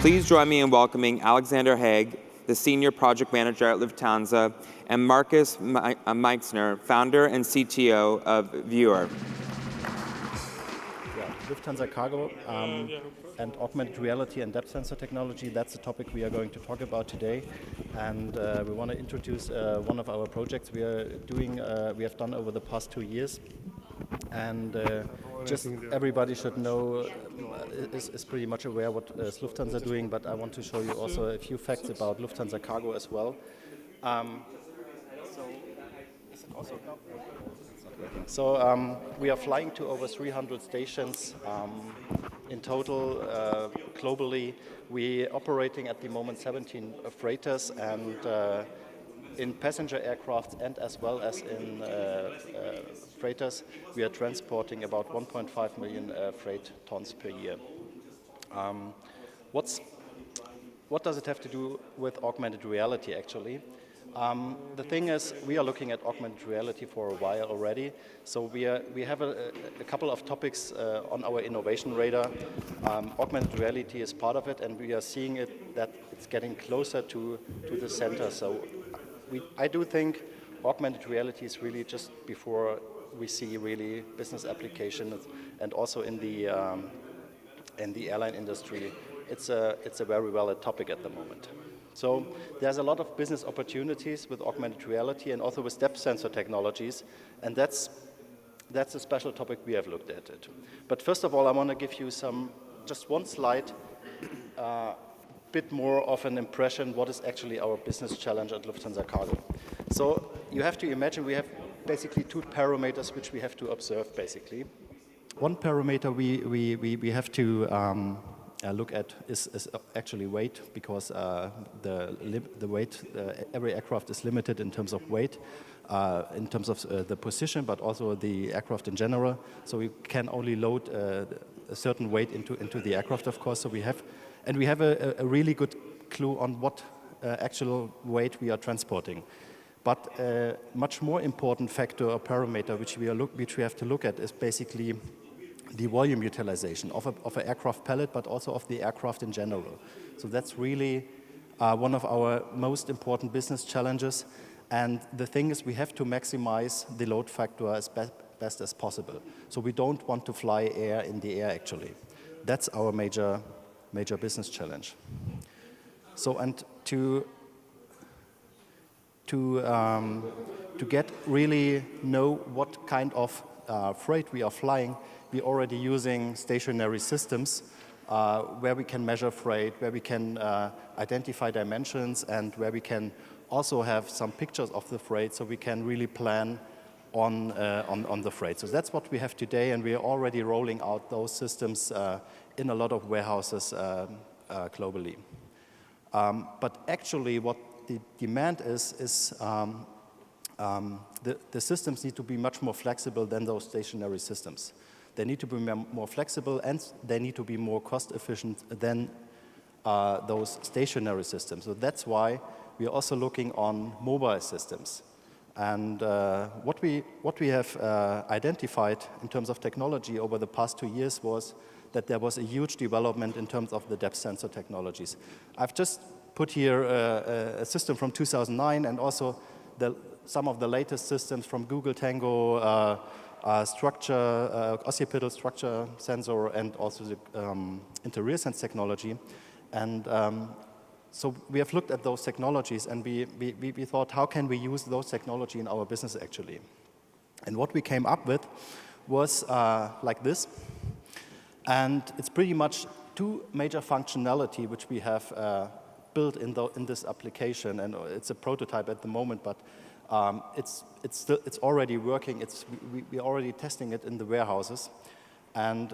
Please join me in welcoming Alexander Hage, the Senior Project Manager at Lufthansa, and Markus Meixner, Founder and CTO of ViewAR. Lufthansa Cargo and augmented reality and depth sensor technology, that's the topic we are going to talk about today. And we want to introduce one of our projects we are doing, we have done over the past 2 years. And just everybody should know, is pretty much aware what is Lufthansa doing, but I want to show you also a few facts about Lufthansa Cargo as well. So we are flying to over 300 stations in total globally. We are operating at the moment 17 freighters, and in passenger aircraft and as well as in freighters, we are transporting about 1.5 million freight tons per year. What does it have to do with augmented reality actually? The thing is, we are looking at augmented reality for a while already. So we have a couple of topics on our innovation radar. Augmented reality is part of it, and we are seeing it that it's getting closer to the center. So I do think augmented reality is really just before we see really business applications, and also in the airline industry, it's a very valid topic at the moment. So there's a lot of business opportunities with augmented reality and also with depth sensor technologies, and that's a special topic we have looked at it. But first of all, I want to give you just one slide, bit more of an impression what is actually our business challenge at Lufthansa Cargo. So you have to imagine we have basically 2 parameters which we have to observe basically. One parameter we have to look at is actually weight, because the weight, every aircraft is limited in terms of weight, in terms of the position, but also the aircraft in general. So we can only load a certain weight into the aircraft, of course. So we have a really good clue on what actual weight we are transporting. But a much more important factor or parameter which we have to look at is basically the volume utilization of an aircraft pallet, but also of the aircraft in general. So that's really one of our most important business challenges. And the thing is, we have to maximize the load factor as best as possible. So we don't want to fly air in the air actually. That's our major business challenge. So, and to get really know what kind of freight we are flying, we're already using stationary systems where we can measure freight, where we can identify dimensions, and where we can also have some pictures of the freight, so we can really plan on the freight. So that's what we have today, and we are already rolling out those systems in a lot of warehouses globally. But actually what the demand is the systems need to be much more flexible than those stationary systems. They need to be more flexible, and they need to be more cost efficient than those stationary systems. So that's why we are also looking on mobile systems. And what we have identified in terms of technology over the past 2 years was that there was a huge development in terms of the depth sensor technologies. I've just put here a system from 2009, and also some of the latest systems from Google Tango, occipital structure sensor, and also the interior sense technology. And so we have looked at those technologies, and we thought, how can we use those technology in our business actually? And what we came up with was like this. And it's pretty much 2 major functionality which we have built in this application, and it's a prototype at the moment, but it's already working. We're already testing it in the warehouses, and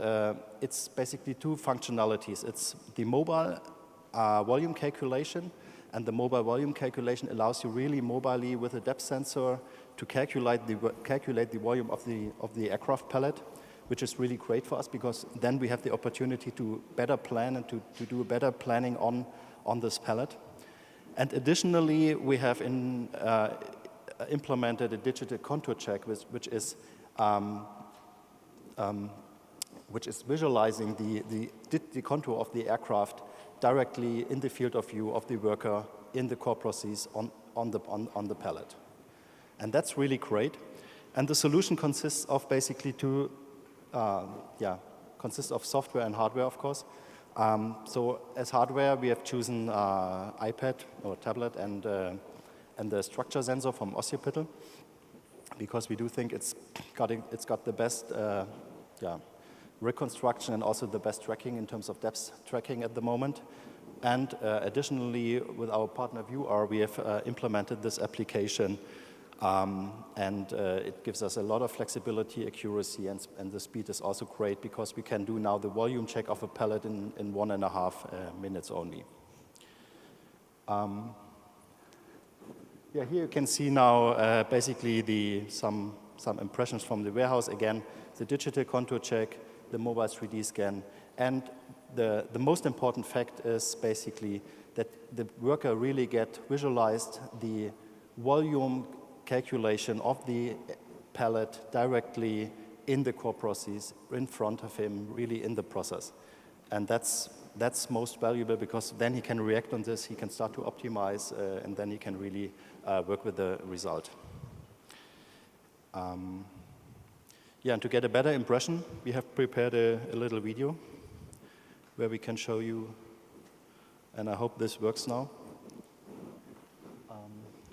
it's basically 2 functionalities. It's the mobile volume calculation, and the mobile volume calculation allows you really mobilely with a depth sensor to calculate the volume of the aircraft pallet, which is really great for us, because then we have the opportunity to better plan and to do better planning on this pallet. And additionally, we have implemented a digital contour check, which is which is visualizing the contour of the aircraft directly in the field of view of the worker in the core process on the pallet. And that's really great. And the solution consists of basically consists of software and hardware, of course. So as hardware, we have chosen iPad or tablet and the structure sensor from Occipital, because we do think it's got the best reconstruction and also the best tracking in terms of depth tracking at the moment. And additionally, with our partner ViewAR, we have implemented this application, and it gives us a lot of flexibility, accuracy, and the speed is also great because we can do now the volume check of a pallet in 1.5 minutes only. Here you can see now basically some impressions from the warehouse. Again, the digital contour check, the mobile 3D scan, and the most important fact is basically that the worker really get visualized the volume calculation of the pallet directly in the core process, in front of him, really in the process. And that's most valuable because then he can react on this, he can start to optimize, and then he can really work with the result. And to get a better impression, we have prepared a little video where we can show you, and I hope this works now.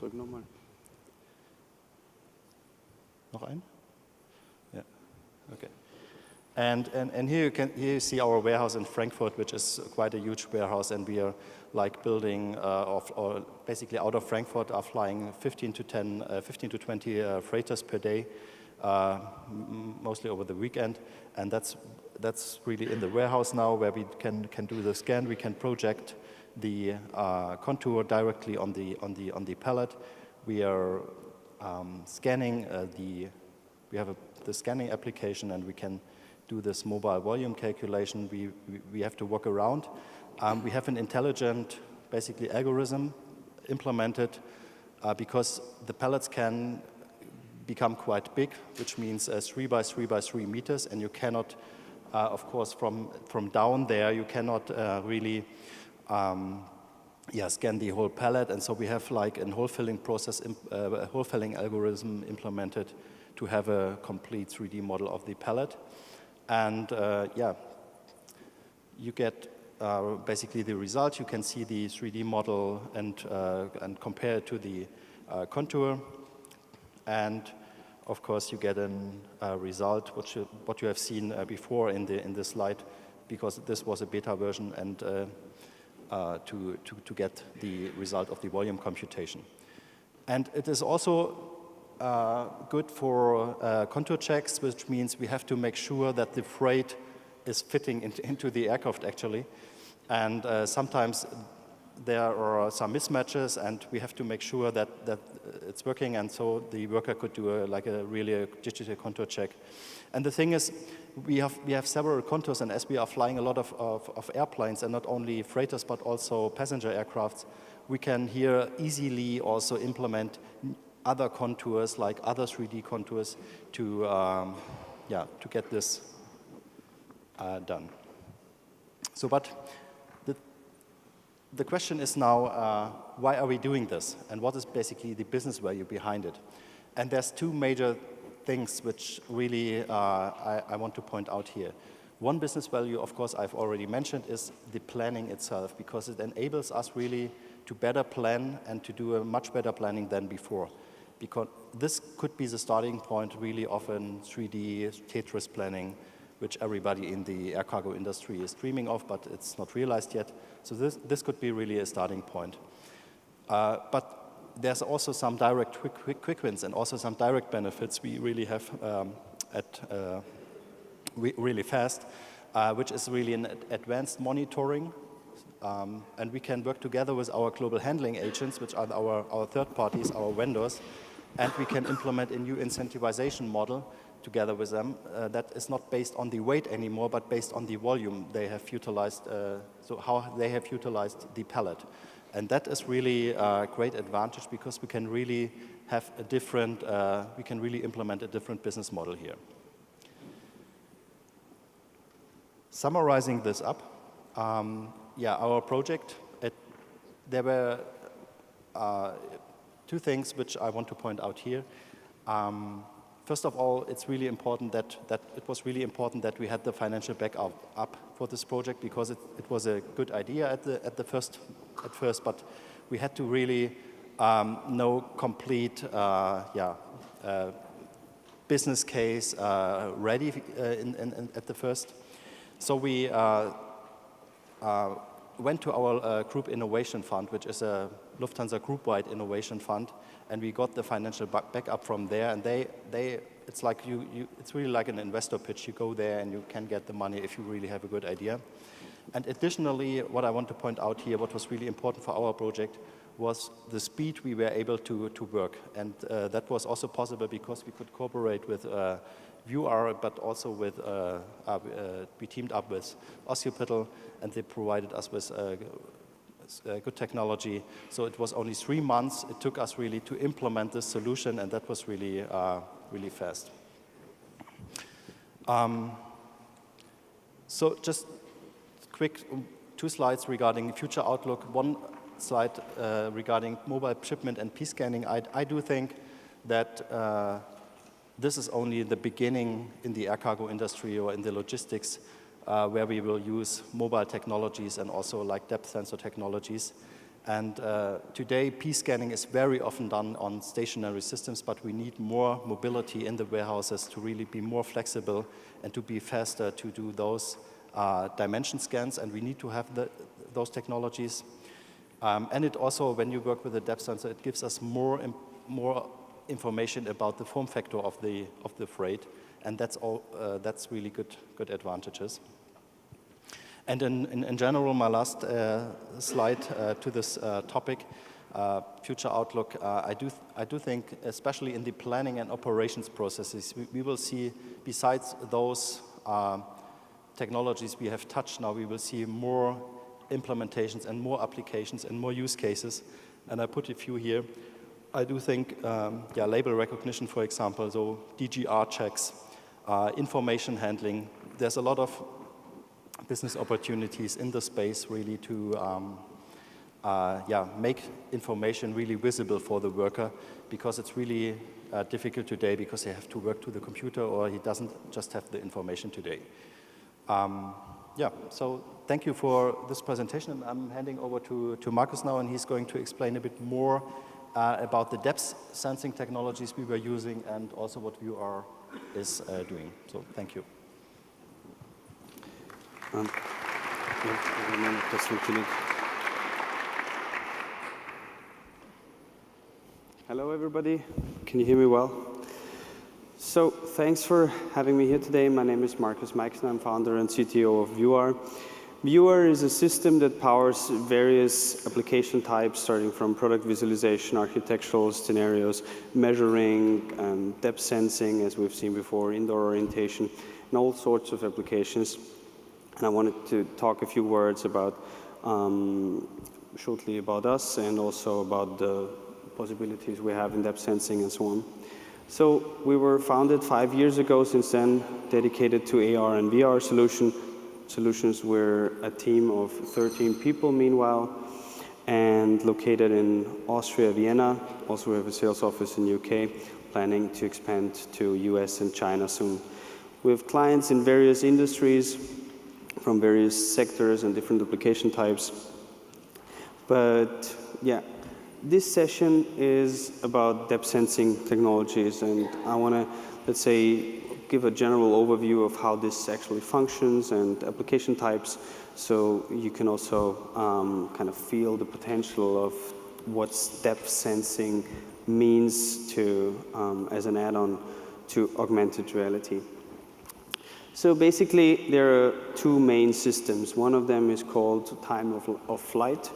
Drück nochmal. Noch ein? Yeah. Okay. And here you see our warehouse in Frankfurt, which is quite a huge warehouse, and we are like building or basically out of Frankfurt are flying 15 to 20 freighters per day, mostly over the weekend, and that's really in the warehouse now where we can do the scan. We can project the contour directly on the pallet. We are scanning we have the scanning application, and we can do this mobile volume calculation. We have to walk around. We have an intelligent, basically, algorithm implemented because the pallets can become quite big, which means 3 by 3 by 3 meters, and you cannot, of course, from down there, you cannot really scan the whole pallet, and so we have like a hole filling process, a hole filling algorithm implemented to have a complete 3D model of the pallet. And you get basically the result. You can see the 3D model and compare it to the contour. And of course, you get a result what you have seen before in the slide, because this was a beta version, and to get the result of the volume computation. And it is also good for contour checks, which means we have to make sure that the freight is fitting into the aircraft actually. And sometimes there are some mismatches, and we have to make sure that it's working, and so the worker could do a digital contour check. And the thing is, we have several contours, and as we are flying a lot of airplanes, and not only freighters but also passenger aircrafts, we can here easily also implement other contours, like other 3D contours, to get this done. So, but the question is now, why are we doing this? And what is basically the business value behind it? And there's two major things which really I want to point out here. One business value, of course, I've already mentioned, is the planning itself, because it enables us really to better plan and to do a much better planning than before. Because this could be the starting point really of a 3D Tetris planning, which everybody in the air cargo industry is dreaming of, but it's not realized yet. So this could be really a starting point. But there's also some direct quick wins and also some direct benefits we really have really fast, which is really an advanced monitoring. And we can work together with our global handling agents, which are our third parties, our vendors, and we can implement a new incentivization model together with them that is not based on the weight anymore, but based on the volume they have utilized, so how they have utilized the pallet. And that is really a great advantage, because we can really have a different, we can really implement a different business model here. Summarizing this up, yeah, our project, there were two things which I want to point out here. First of all, it's really important that it was really important that we had the financial backup for this project, because it was a good idea at first, but we had to really know complete business case ready at the first. So we went to our group innovation fund, which is a Lufthansa group-wide innovation fund, and we got the financial backup from there. And it's like it's really like an investor pitch. You go there and you can get the money if you really have a good idea. And additionally, what I want to point out here, what was really important for our project, was the speed we were able to work. And that was also possible because we could cooperate with ViewAR, but also with, we teamed up with Augmented, and they provided us with good technology. So it was only 3 months it took us really to implement this solution, and that was really, really fast. So just quick 2 slides regarding future outlook. 1 slide regarding mobile shipment and P-scanning. I do think that this is only the beginning in the air cargo industry or in the logistics where we will use mobile technologies and also like depth sensor technologies. And today, P-scanning is very often done on stationary systems, but we need more mobility in the warehouses to really be more flexible and to be faster to do those dimension scans, and we need to have those technologies. And it also, when you work with a depth sensor, it gives us more information about the form factor of the freight, and that's really good advantages. And in general, my last slide to this topic, future outlook, I do think, especially in the planning and operations processes, we will see, besides those technologies we have touched now, we will see more implementations and more applications and more use cases. And I put a few here. I do think, label recognition, for example, so DGR checks, information handling. There's a lot of business opportunities in the space really to make information really visible for the worker, because it's really difficult today because they have to work to the computer or he doesn't just have the information today. So thank you for this presentation. I'm handing over to Markus now, and he's going to explain a bit more about the depth sensing technologies we were using and also what ViewAR is doing. So thank you. Hello, everybody. Can you hear me well? So thanks for having me here today. My name is Markus Meixner. I'm founder and CTO of ViewAR. ViewAR is a system that powers various application types, starting from product visualization, architectural scenarios, measuring, depth sensing, as we've seen before, indoor orientation, and all sorts of applications. And I wanted to talk a few words about, shortly about us, and also about the possibilities we have in depth sensing and so on. So we were founded 5 years ago. Since then, dedicated to AR and VR solutions. We're a team of 13 people meanwhile, and located in Austria, Vienna. Also, we have a sales office in UK, planning to expand to US and China soon. We have clients in various industries, from various sectors and different application types. But yeah, this session is about depth sensing technologies, and I want to, let's say, give a general overview of how this actually functions and application types, so you can also kind of feel the potential of what depth sensing means to as an add-on to augmented reality. So basically, there are 2 main systems. One of them is called time of flight,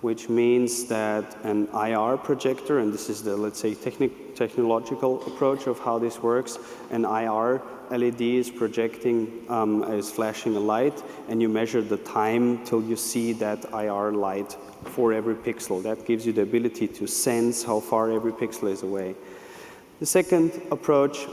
which means that an IR projector, and this is the, let's say, technological approach of how this works, an IR LED is projecting, is flashing a light, and you measure the time till you see that IR light for every pixel. That gives you the ability to sense how far every pixel is away. The second approach,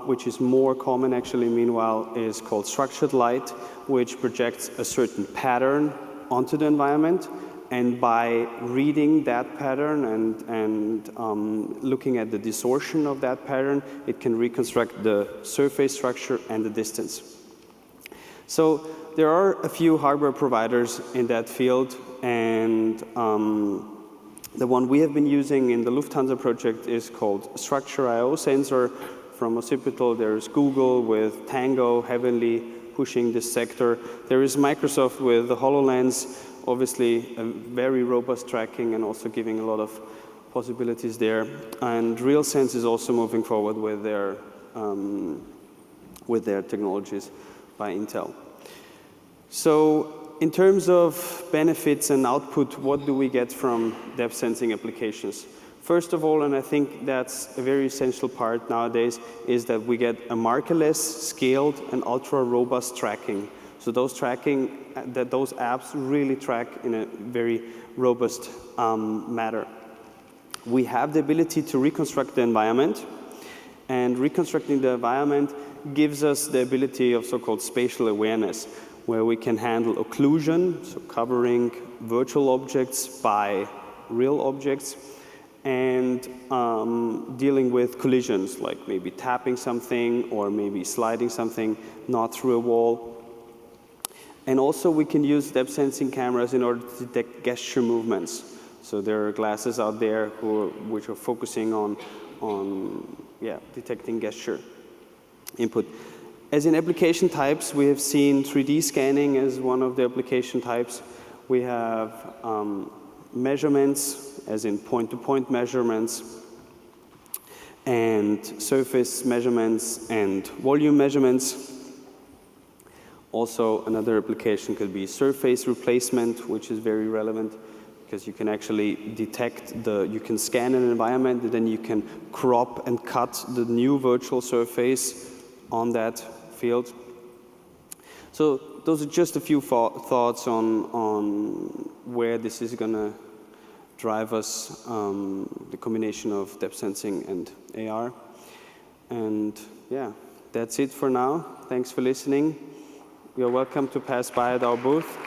which is more common actually meanwhile, is called structured light, which projects a certain pattern onto the environment. And by reading that pattern and looking at the distortion of that pattern, it can reconstruct the surface structure and the distance. So there are a few hardware providers in that field, and the one we have been using in the Lufthansa project is called Structure.io sensor. From occipital, there's Google with Tango heavily pushing this sector. There is Microsoft with the HoloLens, obviously a very robust tracking and also giving a lot of possibilities there. And RealSense is also moving forward with their technologies by Intel. So in terms of benefits and output, what do we get from depth sensing applications? First of all, and I think that's a very essential part nowadays, is that we get a markerless, scaled, and ultra-robust tracking. So those apps really track in a very robust manner. We have the ability to reconstruct the environment, and reconstructing the environment gives us the ability of so-called spatial awareness, where we can handle occlusion, so covering virtual objects by real objects, and dealing with collisions, like maybe tapping something or maybe sliding something not through a wall. And also we can use depth sensing cameras in order to detect gesture movements. So there are glasses out there which are focusing on detecting gesture input. As in application types, we have seen 3D scanning as one of the application types. We have measurements, as in point-to-point measurements, and surface measurements and volume measurements. Also, another application could be surface replacement, which is very relevant because you can actually detect you can scan an environment and then you can crop and cut the new virtual surface on that field. So those are just a few thoughts on where this is going to drive us, the combination of depth sensing and AR. And yeah, that's it for now. Thanks for listening. You're welcome to pass by at our booth.